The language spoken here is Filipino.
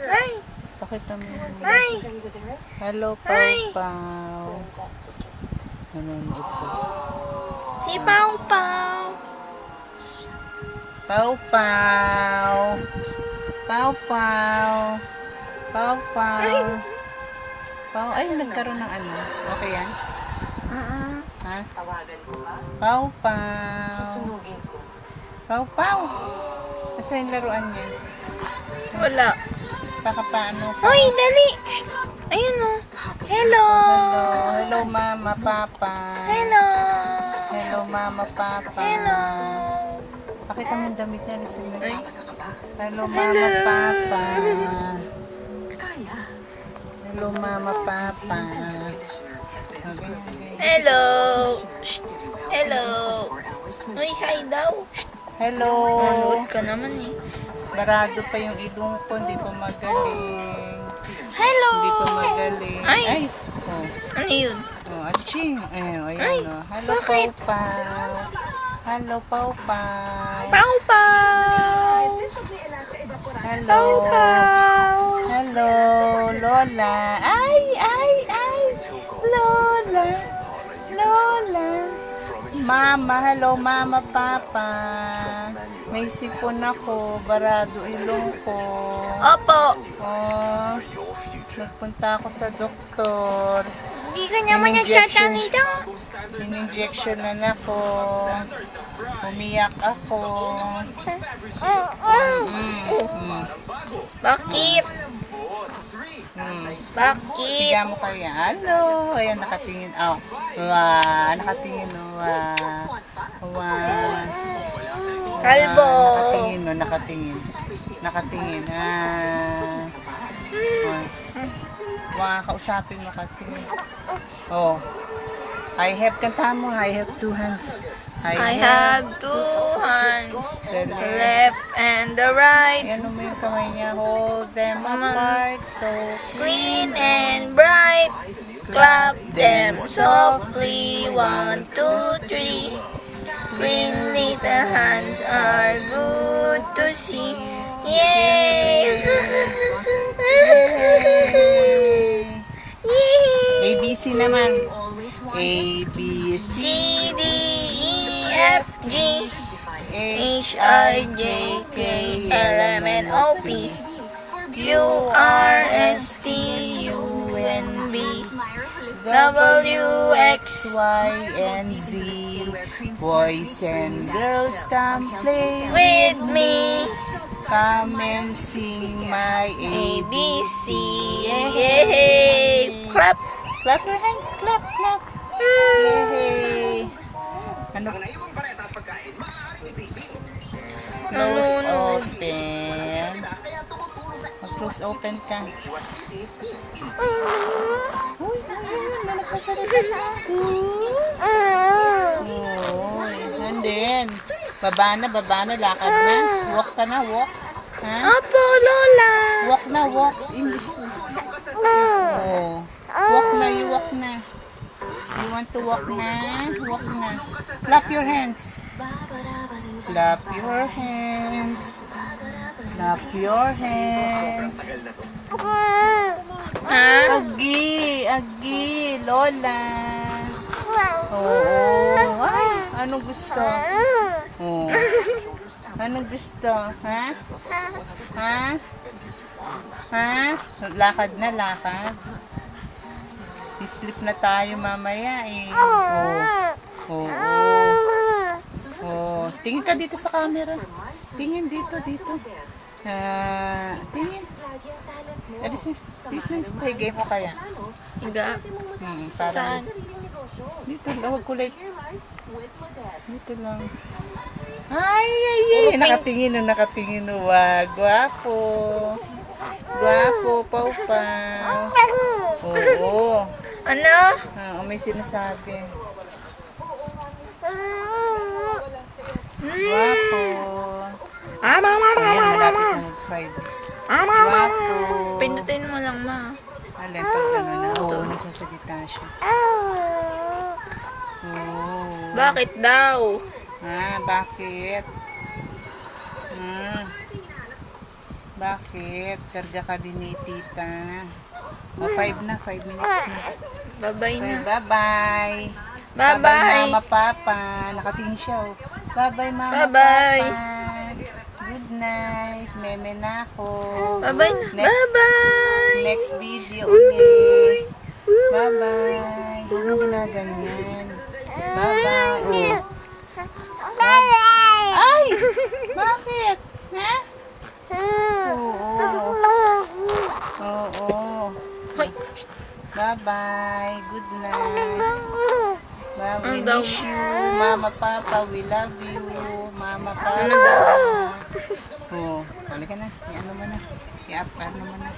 Ay! Pakita mo yun. Ay! Hello, Pau Pau. Nanonood sa... Si Pau Pau! Pau Pau. Pau Pau. Pau Pau. Pau, ay, nagkaroon ng ano. Okay yan? Ha? Tawagan ko ba? Pau Pau. Sunugin ko. Pau Pau. Asa yung laruan niya? Wala. Baka paano ka? Hoy, dali! Shh! Ayun o. Hello! Hello. Hello, Mama, Papa. Hello! Hello, Mama, Papa. Hello! Pakita mo yung damit niya. Listen mo. Ay. Hello, Mama, Papa. Kaya. Hello, Mama, Papa. Okay. Hello! Shh! Hello! Uy, hi daw! Shh! Hello. Manood ka naman eh. Barado pa yung ilong ko. Hindi pa magaling. Hello! Hindi pa magaling. Ay! Ay. Oh. Ano yun? Oh, aching. Ayun, Ay, ayun. Oh. Hello, Pau bakit? Pau. Hello, Pau Pau. Pau Pau! Hello. Pau Pau! Hello, Lola. Ay, ay, ay. Lola. Lola. Mama, hello, Mama, Papa. May sipon ako. Barado ilong ko. Opo! Oh, nagpunta ako sa doktor. Hindi ka naman nagtatangitan. In-injectionan ako. Umiyak ako. Bakit? Bakit? Tiga mo kaya. Hello. Ayan, nakatingin. Oh. Wow. Nakatingin. Wow. Wow. Kalbo. Nakatingin. No, nakatingin. Nakatingin. Ah. Oh. Wow, kausapin mo kasi. Oh. I have, kantahan mo. I have two hands. I have two hands, The the left and the right, Ayan mo yung kamay niya. Hold them apart. So clean and bright. Clap them softly, 1, 2, 3. Clean little hands are good to see. Yay! Yay! ABC naman. A, B, C, C, D, E, F, G, H, I, J, K, L, M, N, O, P, Q, R, S, T, U, N, V, W, X, Y, and Z. Boys and girls, come play with me. Come and sing my A, A, B, C, yay! Clap! Clap your hands, clap, clap. Yay! Ano? Close open. Mag-close open ka. Uy, ayun, may nagsasalita na. Uy, and then, baba na, lakad na. Walk ka na, walk. Ha? Opo, Lola! Walk na, walk. Oh. Walk na, you walk na. You want to walk na? Walk na. Clap your hands. Clap your hands. Clap your hands. Ha? Agi, agi, Lola. Oo. Ay, anong gusto? Oh. Anong gusto? Ha? Ha? Ha? Lakad na, lakad. Sleep na tayo mamaya eh. Oo. Oh. Tingin ka dito sa camera. Tingin dito, dito. Tingin. Alisin. Dito. Higay mo kaya. Higa. Parang Saan? dito lang. Huwag kulay. Dito lang. Ay, ay, ay. Nakatingin na, nakatingin na. Wag. Gwapo. Gwapo, Pau Pau. Oo. Ano? May sinasabi. Gwapo. Ayan, malapit na mag-5. Gwapo. Pindutin mo lang, ma. Alin, pag ano na. Oo, nagsasalita siya. Oo. Bakit daw? Bakit? Bakit? Karga ka din ni tita. 5 na, 5 minutes na. Bye-bye Okay, na. bye-bye. Bye-bye. Mama, Papa. Nakatingin siya, oh. Bye-bye, Mama, Bye-bye. Papa. Good night. Meme na ako. Bye-bye na. Next, Bye-bye. next video ulit. Bye-bye. Huwag mo ginaganyan. Bye-bye. Oh. Ay! Bakit? Ha? Oo. Oo. Hoy. Bye-bye. Good night. Bye. We Ano daw? miss you. Mama, Papa, we love you. Mama, Papa. Ano daw? Oh, kami ka na. I-ano mo na. I-up, ano mo na.